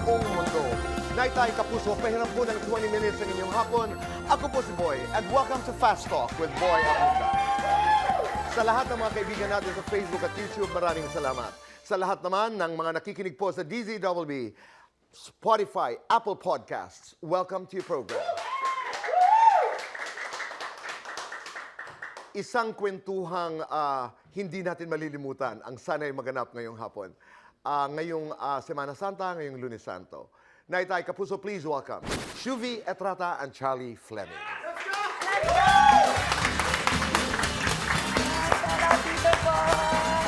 buong mundo. Naitay Kapuso, pahiram po ng 20 minutes sa inyong hapon. Ako po si Boy, and welcome to Fast Talk with Boy Abuga. Sa lahat ng mga kaibigan natin sa Facebook at YouTube, maraming salamat. Sa lahat naman ng mga nakikinig po sa DZWB, Spotify, Apple Podcasts, welcome to your program. Isang kwentuhang hindi natin malilimutan ang sana'y maganap ngayong hapon. Ngayong Semana Santa, ngayong Lunes Santo. Naitay Kapuso, please welcome Shuvi Etrata and Charlie Fleming.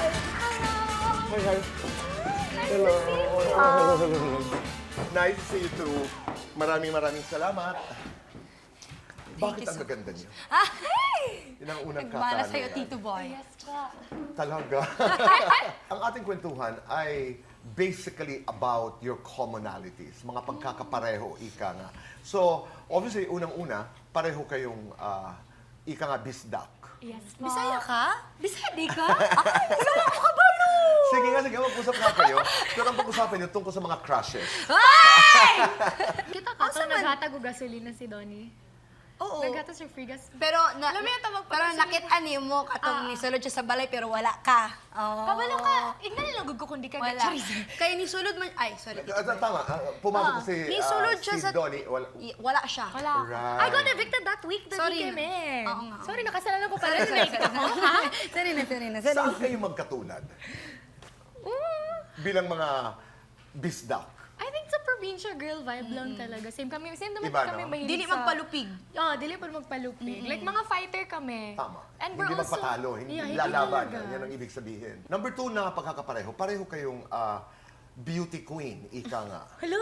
Hi, hi. Hello. Nice to see you too. Maraming salamat. Bakit ang maganda niyo? Yun ang unang Nagmana kakano sa'yo, yan. Tito Boy. Yes, po. Talaga. Ang ating kwentuhan ay basically about your commonalities, mga pagkakapareho, ika nga. So, obviously, unang-una, pareho kayong, ika nga, bisdak. Yes, po. Bisaya ka? Bisaya di ka? Ay, Bisaya ako kabalo! Sige nga, mag-usap nga kayo. Pero ang pag-usapan niyo tungkol sa mga crushes. Kita ka, ito naghatag o gasolina si Donnie. Oo. Naghata siya free gas. Pero, Alam mo yung tawag pa pero kasi- nakita niyo mo katong nisulod siya sa balay pero wala ka. Oh. Kabalo ka, ignan nila ko kundi ka Wala. Kaya nisulod man, ay, sorry. Tama, pumasok si, Nisulod siya si sa... Donnie. Wala. Wala siya. Wala. Right. I got evicted that week that Sorry he came na. in. Oo nga. Sorry, nakasalanan ko pala. Sorry na. Saan kayo magkatulad? Bilang mga bisdak. I think sa probinsya girl vibe lang talaga. Same naman Iba, kami no? mahilig Dili sa... magpalupig. Dili pa magpalupig. Like mga fighter kami. Tama. And we're Hindi also... magpatalo, hindi Yeah, lalaban. talaga. Yan ang ibig sabihin. Number 2 na pagkakapareho, pareho kayong beauty queen, ika nga. Hello?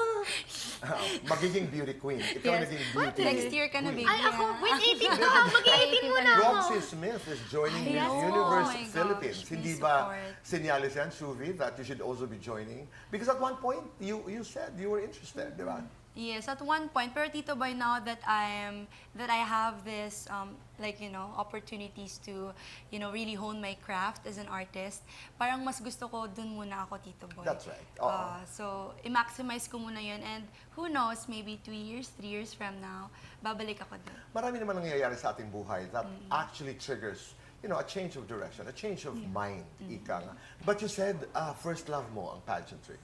Magiging beauty queen. Ikaw Yes. naging beauty Next year ka na, queen. baby. Ay, ako, wait, 18 ka. Mag-18 mo na ako. Roxy Smith is joining Yes. Miss Universe Oh my gosh, Philippines. please Hindi ba support. sinyalis yan, Shuvi, that you should also be joining? Because at one point, you said you were interested, di ba? Yes, at one point. Pero Tito Boy, now that I have this opportunities to really hone my craft as an artist, parang mas gusto ko dun muna ako, Tito Boy. That's right. Oo. So i-maximize ko muna yun, and who knows, maybe 2 years, 3 years from now, babalik ako dun. Marami naman nangyayari sa ating buhay that actually triggers a change of direction, a change of mind, ika nga. But you said first love mo ang pageantry.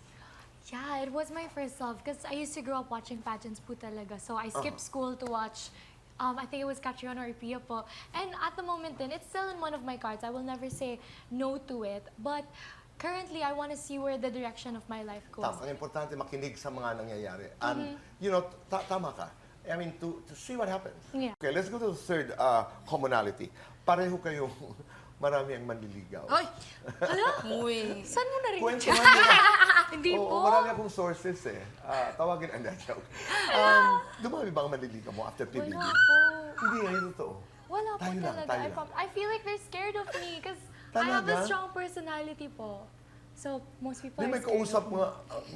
Yeah, it was my first love because I used to grow up watching pageants po talaga. So I skipped school to watch, I think it was Catriona or Pia po. And at the moment then, it's still in one of my cards. I will never say no to it. But currently, I want to see where the direction of my life goes. Tama, ang importante makinig sa mga nangyayari. And, tama ka. I mean, to see what happens. Yeah. Okay, let's go to the third commonality. Pareho kayong marami ang manliligaw. Oy! Hala? Uy. Saan mo na rin? Kwentuhan mo. Hindi Oo, po. marami akong sources eh. Tawagin, hindi, joke. Dumami ba ang manliligaw mo after PBB? Wala po. Hindi, hindi totoo. Wala po Tayo lang, talaga. tayo lang. I feel like they're scared of me because I have a Talaga? strong personality po. So, most people Hindi, are may scared kausap of me. nga,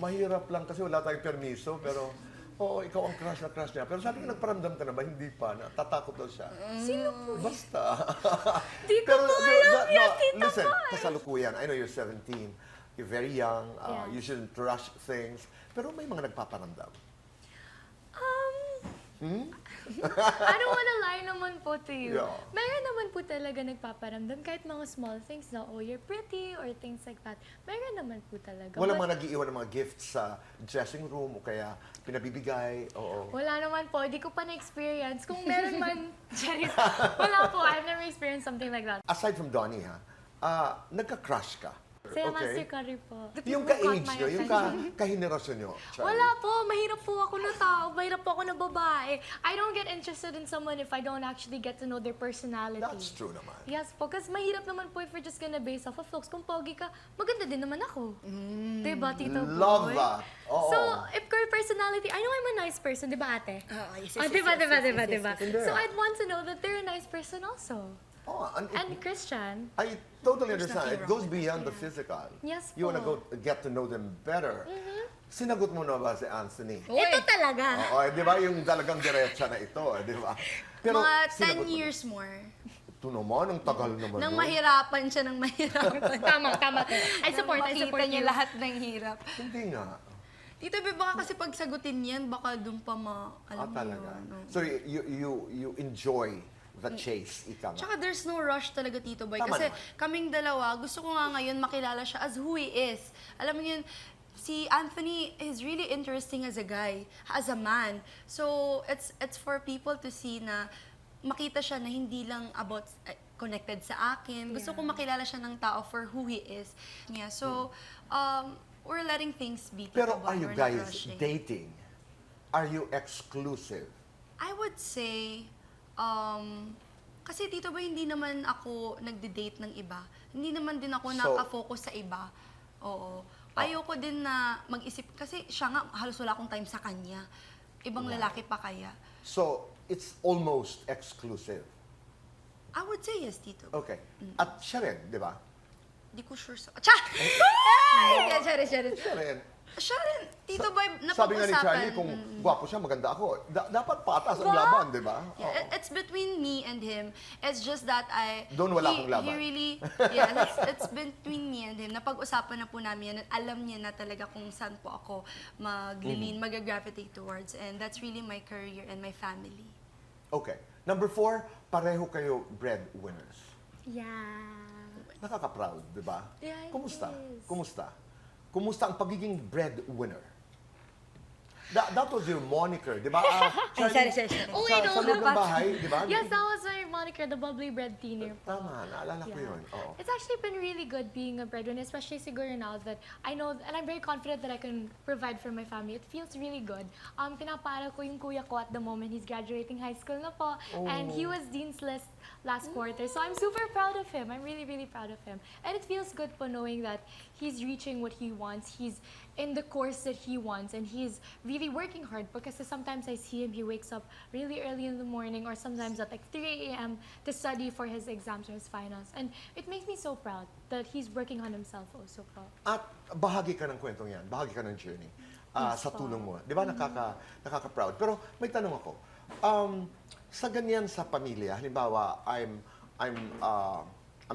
mahirap lang kasi wala tayong permiso, pero ikaw ang crush na crush niya. Pero sabi ko, nagparamdam ka na ba? Hindi pa. Natatakot daw siya. Sino po? Basta. Di ko po alam yan, Tita Listen, Boy. kasalukuyan. I know you're 17. You're very young. Yeah. You shouldn't rush things. Pero may mga nagpaparamdam. I don't wanna lie naman po to you. Yeah. Meron naman po talaga nagpaparamdam kahit mga small things na, oh, you're pretty or things like that. Meron naman po talaga. Walang But mga nag-iiwan ng mga gifts sa dressing room o kaya pinabibigay. Oo. wala naman po. Di ko pa na-experience. Kung meron man, Charis, wala po. I've never experienced something like that. Aside from Donnie, nagka-crush ka. Saya Master Curry po. Yung People ka-age caught my nyo, yung attention. ka-henerasyon nyo. Charlie. Wala po. Mahirap po ako na tao. Mahirap po ako na babae. I don't get interested in someone if I don't actually get to know their personality. That's true naman. Yes po, kasi mahirap naman po if we're just gonna base off of looks. Kung pogi ka, maganda din naman ako. Diba, Tito Boy? Love that. Oo. So, if your personality, I know I'm a nice person, di ba ate? Yes, Oh, diba? Hindi. So, I'd want to know that they're a nice person also. Oh, and And Christian, I totally understand. It goes beyond the physical. Yes You want to po. get to know them better. Sinagot mo na ba si Anthony? ito talaga. Oo, di ba yung talagang diretsa na ito, di ba? Pero Mga sinagot mo 10 na. years more. Ito naman, ang tagal naman Nang nun. mahirapan siya ng mahirapan. Tama. I support. Makita niya you. lahat ng hirap. Hindi nga. Tito Boy, baka kasi pag sagutin yan, baka doon pa alam mo Talaga. yun, no? So you enjoy the chase, ika nga. Tsaka there's no rush talaga, Tito Boy. Tama Kasi naman. kaming dalawa, gusto ko nga ngayon makilala siya as who he is. Alam mo yun, si Anthony is really interesting as a guy, as a man. So, it's for people to see na makita siya na hindi lang about connected sa akin. Gusto ko makilala siya ng tao for who he is. Yeah, so, we're letting things be, Tito Pero Boy. are you We're not guys rushing. dating? Are you exclusive? I would say, kasi Tito Boy, hindi naman ako nagde-date ng iba. Hindi naman din ako So- nakafocus sa iba. Oo. Ayoko din na mag-isip, kasi siya nga, halos wala akong time sa kanya. Ibang lalaki pa kaya. So, it's almost exclusive. I would say yes, Tito. Okay. At siya rin, di ba? Di ko sure sa... Cha! Ay! Siya rin. Siya rin. Siya rin. Tito Boy, Sabi nga ni napag-usapan. Charlie, kung gwapo siya, maganda ako. Dapat patas ang laban, di ba? Yeah, it's between me and him. It's just that Doon wala akong laban. He really, yeah, it's between me and him. Napag-usapan na po namin yan at alam niya na talaga kung saan po ako mag-lean, mag-gravitate towards. And that's really my career and my family. Okay. Number 4, pareho kayo breadwinners. Yeah. Nakaka-proud, di ba? Yeah, it Kumusta? is. Kumusta ang pagiging breadwinner? That was your moniker, di ba? sorry. Oh, Sa wait, no, loob ng dapat. bahay, di ba? Yes, that was my moniker, the bubbly bread teener. Tama, naalala ko yun. Oo. It's actually been really good being a breadwinner, especially siguro now that I know, and I'm very confident that I can provide for my family. It feels really good. Pinapaaral ko yung kuya ko at the moment. He's graduating high school na po. And he was Dean's List last quarter. So I'm super proud of him. I'm really, really proud of him. And it feels good po knowing that he's reaching what he wants. He's in the course that he wants. And he's really working hard because sometimes I see him, he wakes up really early in the morning or sometimes at like 3 a.m. to study for his exams or his finals. And it makes me so proud that he's working on himself also po. At bahagi ka ng kwentong yan, bahagi ka ng journey sa po. tulong mo. Di ba nakaka-proud? Pero may tanong ako. Sa ganyan sa pamilya, halimbawa, I'm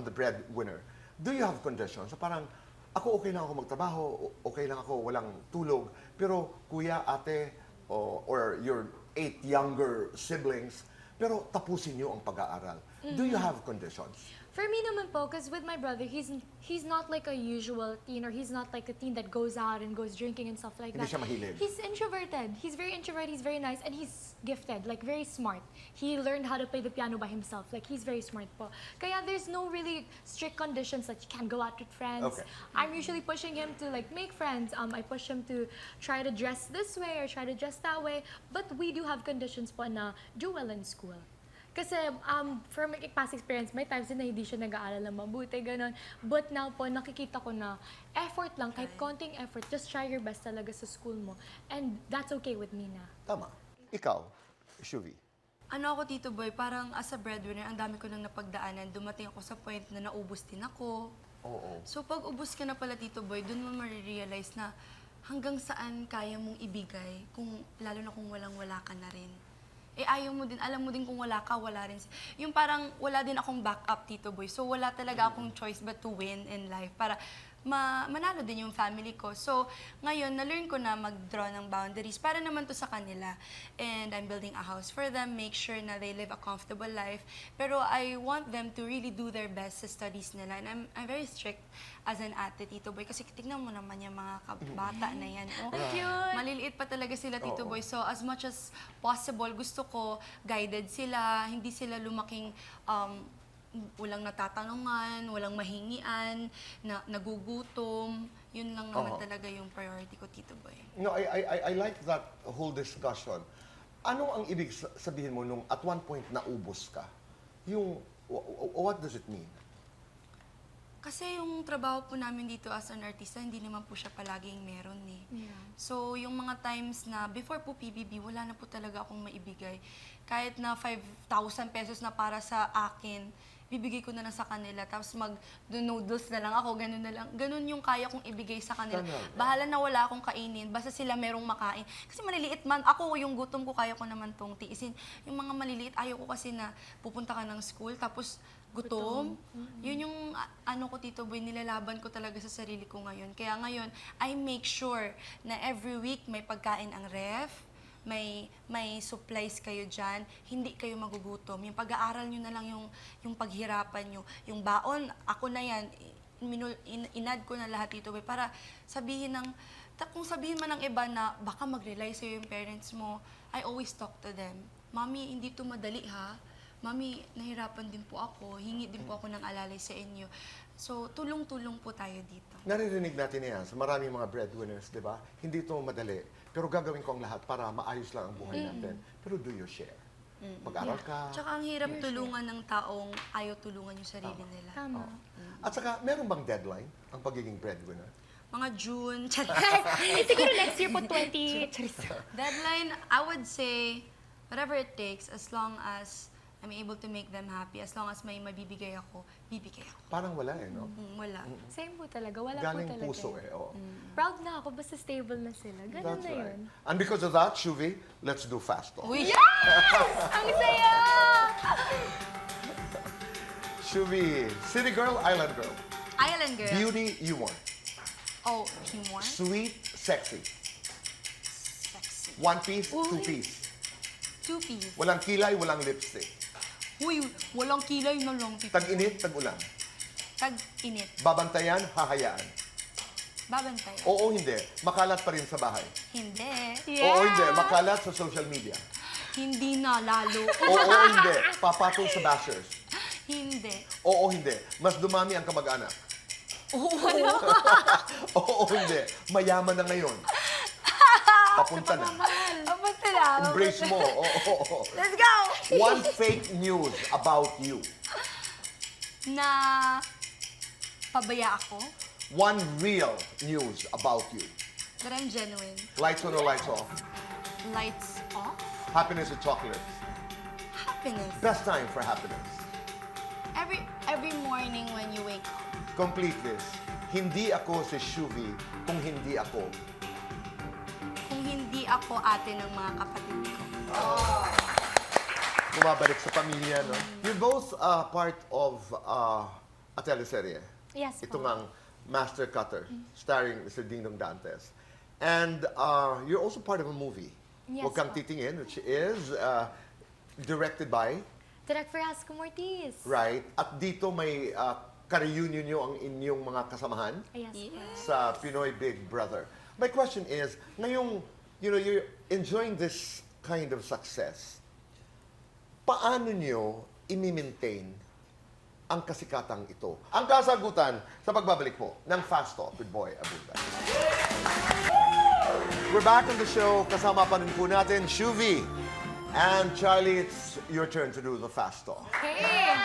the breadwinner. Do you have conditions? So parang, ako okay lang ako magtrabaho, okay lang ako walang tulog, pero kuya, ate, or your 8 younger siblings, pero tapusin niyo ang pag-aaral. Do you have conditions? For me naman po, because with my brother, he's not like a usual teen or he's not like a teen that goes out and goes drinking and stuff like Hindi that. siya mahilig. He's introverted. He's very introverted, he's very nice, and he's gifted, like very smart. He learned how to play the piano by himself. Like he's very smart po. Kaya there's no really strict conditions that you can't go out with friends. Okay. I'm usually pushing him to like make friends. I push him to try to dress this way or try to dress that way. But we do have conditions po na do well in school. Kasi from my past experience, may times din na hindi siya nag-aaral ng mabuti, ganun. But now po, nakikita ko na effort lang, kahit konting effort, just try your best talaga sa school mo. And that's okay with me na. Tama. Ikaw, Shuvi. Ano ako, Tito Boy, parang as a breadwinner, ang dami ko nang napagdaanan. Dumating ako sa point na naubos din ako. Oo. So pag ubos ka na pala, Tito Boy, dun mo marirealize na hanggang saan kaya mong ibigay, lalo na kung walang-wala ka na rin. Ayaw mo din, alam mo din kung wala ka, wala rin. Yung parang wala din akong backup, Tito Boy. So wala talaga akong choice but to win in life para manalo din yung family ko. So ngayon, na-learn ko na mag-draw ng boundaries para naman to sa kanila. And I'm building a house for them, make sure na they live a comfortable life. Pero I want them to really do their best sa studies nila. And I'm very strict as an ate, Tito Boy. Kasi tignan mo naman yung mga kabata na yan. Oh. Cute! Maliliit pa talaga sila, Tito Oo. Boy. So, as much as possible, gusto ko guided sila, hindi sila lumaking walang natatanungan, walang mahingian, nagugutom. Yun lang naman Oo. talaga yung priority ko, Tito Boy. No, I like that whole discussion. Ano ang ibig sabihin mo nung at one point naubos ka? Yung, what does it mean? Kasi yung trabaho po namin dito as an artista, hindi naman po siya palaging meron eh. Yeah. So, yung mga times na before po PBB, wala na po talaga akong maibigay. Kahit na 5,000 pesos na para sa akin, bibigay ko na lang sa kanila. Tapos mag-noodles na lang ako, ganun na lang. Ganun yung kaya kong ibigay sa kanila. Talaga? Bahala na wala akong kainin, basta sila merong makain. Kasi maliliit man, ako yung gutom ko, kaya ko naman tong tiisin. Yung mga maliliit, ayaw ko kasi na pupunta ka ng school, tapos gutom. Yun yung ano ko, Tito Boy, nilalaban ko talaga sa sarili ko ngayon. Kaya ngayon, I make sure na every week may pagkain ang ref, may supplies kayo dyan, hindi kayo magugutom. Yung pag-aaral nyo na lang yung paghirapan nyo. Yung baon, ako na yan, inad ko na lahat dito, para sabihin kung sabihin man ng iba na baka mag-rely sa'yo yung parents mo, I always talk to them. Mami, hindi to madali ha. Mami, nahirapan din po ako. Hingi din po ako ng alalay sa inyo. So, tulong-tulong po tayo dito. Naririnig natin yan sa maraming mga breadwinners, di ba? Hindi ito madali. Pero gagawin ko ang lahat para maayos lang ang buhay natin. Pero do your share. Pag-aral ka. Tsaka ang hirap tulungan ng taong ayaw tulungan yung sarili nila. Tama. At saka, meron bang deadline ang pagiging breadwinner? Mga June, Siguro next year po 20. deadline, I would say, whatever it takes, as long as I'm able to make them happy, as long as may mabibigay ako, bibigay ako. Parang wala no? Wala. Same po talaga. Wala Galing po talaga. puso oo. Proud na ako, basta stable na sila. Ganun That's na right. yun. And because of that, Shuvi, let's do fast talk. Uy! Ang saya! Shuvi, city girl, island girl. Island girl. Beauty you want. Oh, humor. Sweet, sexy. Sexy. One piece, Uy. two piece. Two-piece. Walang kilay, walang lipstick. Uy, walang kilay na lang. Tag-init, tag-ulan. Tag-init. Babantayan, hahayaan. Babantay. Oo, hindi. Makalat pa rin sa bahay. Hindi. Oo, hindi. Makalat sa social media. Hindi na, lalo. Oo, hindi. Papatol sa bashers. Hindi. Oo, hindi. Mas dumami ang kamag-anak. Oo, hindi. Mayaman na ngayon. Papunta na. Babantay na. Embrace mo. Oo. Let's go! One fake news about you. Na pabaya ako, One real news about you. that I'm genuine. Lights on or lights off. Lights off. Happiness or chocolates. Happiness. Best time for happiness. Every morning when you wake up. Complete this. Hindi ako si Shuvi kung hindi ako. Kung hindi ako ate ng mga kapatid ko. Bumabalik sa pamilya, no? You're both part of a teleserye. Yes Ito po. ngang Master Cutter, starring Mr. Dingdong Dantes. And you're also part of a movie. Yes Huwag Kang po. Titingin, which is directed by, Direct for Hasco Mortiz. right? At dito may ka-reunion nyo ang inyong mga kasamahan Yes po. sa Pinoy Big Brother. My question is, ngayong, you're enjoying this kind of success, paano nyo i-maintain ang kasikatang ito? Ang kasagutan sa pagbabalik po ng Fast Talk with Boy Abunda. We're back on the show. Kasama pa rin po natin, Shuvi and Charlie. It's your turn to do the Fast Talk. Hey!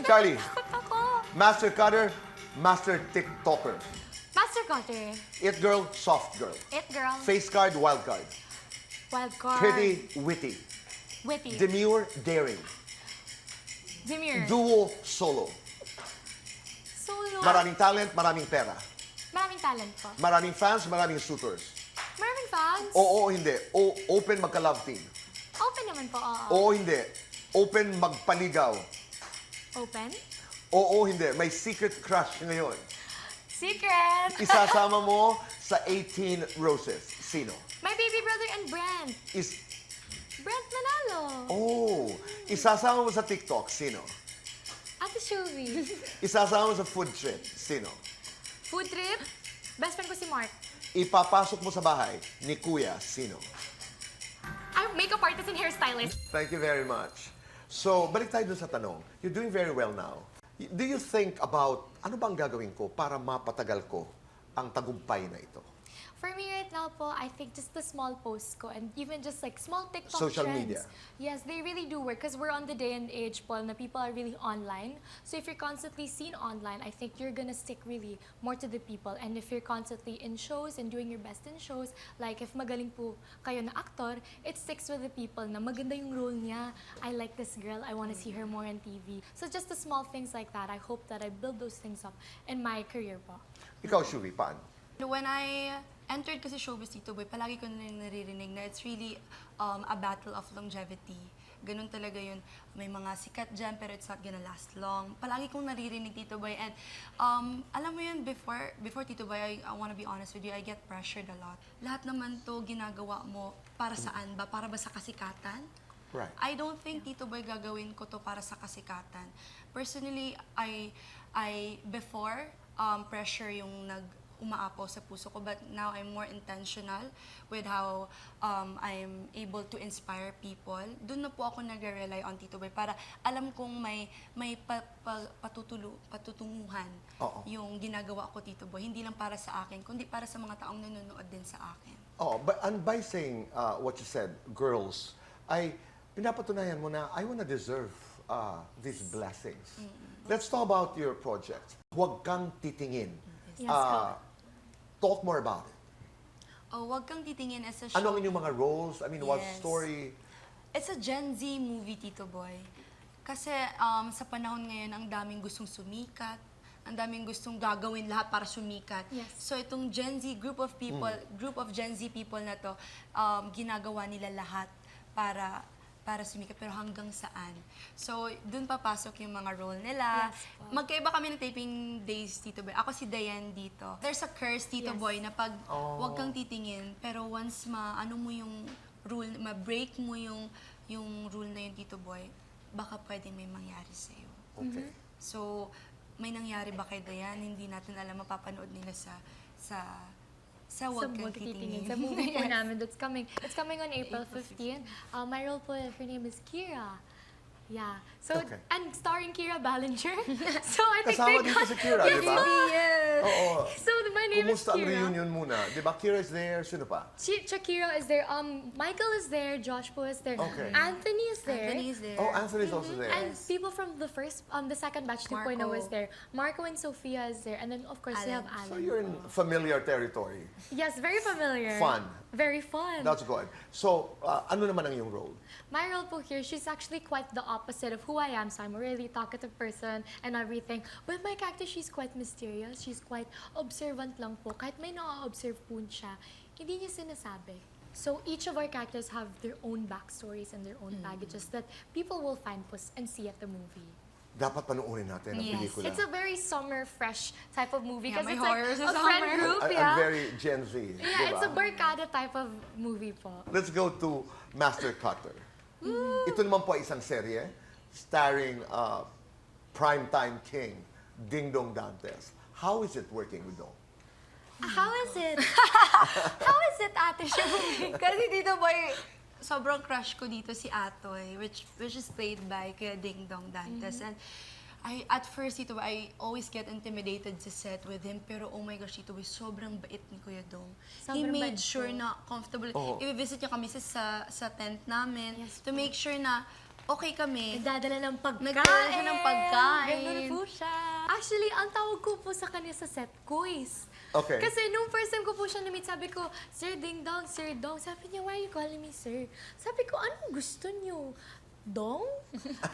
Charlie, Ako! Master Cutter, Master TikToker. Master Cutter. It girl, soft girl. It girl. Face card, wild card. Wild card. Pretty, witty. Witty. Demure, daring. Demure. Duo, solo. Solo. Maraming talent, maraming pera. Maraming talent po. Maraming fans, maraming suitors. Maraming fans. Oo, hindi. Open magka-love team. Open naman po, oo. Oo, hindi. Open magpaligaw. Open. Oo, hindi. May secret crush ngayon. Secret. Isasama mo sa 18 Roses. Sino? My baby brother and Brent. Brent Manalo. Oh, isasama mo sa TikTok. Sino? Ate Shuvi. Isasama mo sa food trip. Sino? Food trip. Best friend ko si Mark. Ipapasok mo sa bahay ni Kuya. Sino? I'm makeup artist and hairstylist. Thank you very much. So, balik tayo dun sa tanong. You're doing very well now. Do you think about, ano bang gagawin ko para mapatagal ko ang tagumpay na ito? For me right now po, I think just the small posts ko and even just like small TikTok Social trends. media. Yes, they really do work because we're on the day and age po na people are really online. So if you're constantly seen online, I think you're gonna stick really more to the people. And if you're constantly in shows and doing your best in shows, like if magaling po kayo na actor, it sticks with the people na maganda yung role niya. I like this girl. I want to see her more on TV. So just the small things like that. I hope that I build those things up in my career po. Ikaw, Shuvi, paano? When I entered kasi showbiz Tito Boy, palagi ko na naririnig na it's really a battle of longevity. Ganun talaga yun. May mga sikat dyan, pero it's not gonna last long. Palagi kong naririnig, Tito Boy. And alam mo yun, before Tito Boy, I wanna be honest with you, I get pressured a lot. Lahat naman to ginagawa mo para saan ba? Para ba sa kasikatan? Right. I don't think, Tito Boy, gagawin ko to para sa kasikatan. Personally, I before, pressure yung umaapaw sa puso ko, but now I'm more intentional with how I'm able to inspire people. Doon na po ako nag-rely on Tito Boy para alam kong may patutunguhan Oo. yung ginagawa ko, Tito Boy. Hindi lang para sa akin, kundi para sa mga taong nanonood din sa akin. Oh, and by saying what you said, girls, ay pinapatunayan mo na I wanna deserve these blessings. Let's talk about your project. Huwag kang titingin. Yes, Talk more about it. Oh, wag kang titingin as a show. Ano ang inyong mga roles? I mean, what Yes. story? It's a Gen Z movie, Tito Boy. Kasi sa panahon ngayon, ang daming gustong sumikat, ang daming gustong gagawin lahat para sumikat. Yes. So itong Gen Z group of people, group of Gen Z people na to, ginagawa nila lahat para sumikat, pero hanggang saan. So, dun papasok yung mga role nila. Yes po. Magkaiba kami ng taping days, Tito Boy. Ako si Diane dito. There's a curse, Tito Yes. Boy, na pag Oh. wag kang titingin, pero once ano mo yung rule, ma-break mo yung rule na yun, Tito Boy, baka pwedeng may mangyari sa'yo. Okay. So, may nangyari ba kay Diane? Hindi natin alam, mapapanood nila sa Wag Kang Titingin. Sa movie po namin that's coming. It's coming on April 15. My role po, her name is Kira. Yeah. So, Okay. and starring Kira Ballinger. So, I think Kasama they dito got... si Kira, Yes, di ba? po. Oo. So, my name Kumusta is ang Kira. reunion muna? Di ba? Kira is there. Sino pa? Shakira is there. Michael is there. Josh po is there. Okay. Anthony is there. Anthony is there. Oh, Anthony's also there. And people from the second batch 2.0 Marco. is there. Marco and Sophia is there. And then, of course, we have Alan. Alan. So you're in familiar territory. Yes, very familiar. Fun. Very fun. That's good. So, ano naman ang iyong role? My role po here, she's actually quite the opposite of who I am. So I'm a really talkative person and everything. With my character, she's quite mysterious. She's quite observant lang po. Kahit may na-observe po siya, hindi niya sinasabi. So each of our characters have their own backstories and their own baggages that people will find po and see at the movie. Dapat panoorin natin ang Yes. pelikula. It's a very summer, fresh type of movie. Yeah, Kasi may it's like horror sa a friend summer. group, I'm yeah. very Gen Z. Yeah, it's a diba? barkada type of movie po. Let's go to Master Cutter. Ito naman po ay isang serye starring primetime king Ding Dong Dantes. How is it working with Dong? How is it? How is it, Ate Shumi? Kasi Tito Boy, sobrang crush ko dito si Atoy, which is played by Kuya Ding Dong Dantes. And at first, Tito Boy, I always get intimidated sa set with him. Pero oh my gosh, Tito Boy, sobrang bait ni Kuya Dong. He Sobrang made bait sure po. na comfortable. Oo. I-visit niya kami sa tent namin Yes to make sure na okay kami. Nagdadala ng pagkain. Nagdadala siya ng pagkain. Ganun po siya. Actually, ang tawag ko po sa kanya sa set, Kuis. Okay. Kasi nung first time ko po siya na-meet, sabi ko, Sir Ding Dong, Sir Dong. Sabi niya, why are you calling me Sir? Sabi ko, anong gusto niyo? Dong?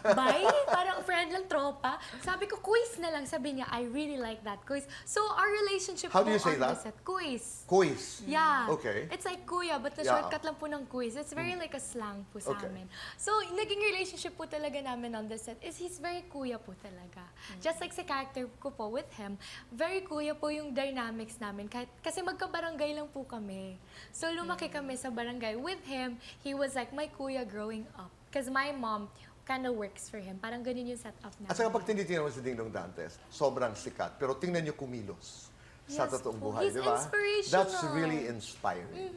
Bye? Parang friend lang, tropa. Sabi ko, Kuis na lang. Sabi niya, I really like that, Kuis. So, our relationship How po do you say on that? the set, Kuis. Quiz. Yeah. Okay. It's like kuya, but the Yeah. shortcut lang po ng quiz. It's very like a slang po sa Okay. amin. So, naging relationship po talaga namin on the set is he's very kuya po talaga. Just like sa character ko po with him, very kuya po yung dynamics namin. Kasi magkabarangay lang po kami. So, lumaki kami sa barangay. With him, he was like my kuya growing up. Because my mom kind of works for him. Parang ganun yung setup namin. At saka pag tinitingnan mo si Ding Dong Dantes, sobrang sikat. Pero tingnan niyo kumilos sa Yes totoong po. buhay, He's di ba? inspirational. That's really inspiring.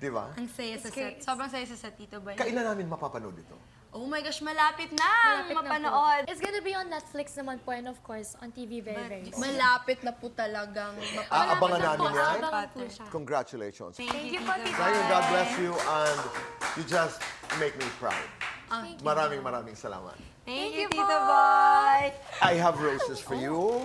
Di ba? Ang saya sa It's set. great. Sobrang saya sa set, Tito Boy. Kailan namin mapapanood ito? Oh my gosh, malapit na Malapit na po. mapanood. It's gonna be on Netflix naman po and of course on TV very soon. Malapit na po talagang mapanood. Abangan namin yan. Abangan po siya. Congratulations. Thank you po, Tito Zion, God Boy. bless you and you just make me proud. Thank you. Maraming salamat. Thank Thank you, you Tito po. Boy. I have roses for you.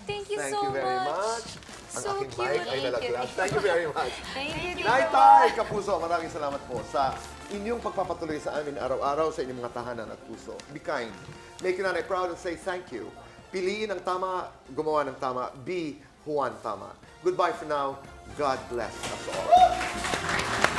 Thank you Thank so you very much. much. Ang So aking mic ay Thank you. nalaglag. Thank you very much. Thank you, Tito Naitay, Boy. Kapuso, maraming salamat po sa inyong pagpapatuloy sa amin araw-araw sa inyong mga tahanan at puso. Be kind. Make your nanay proud and say thank you. Piliin ang tama, gumawa ng tama. Be Juan Tama. Goodbye for now. God bless us all.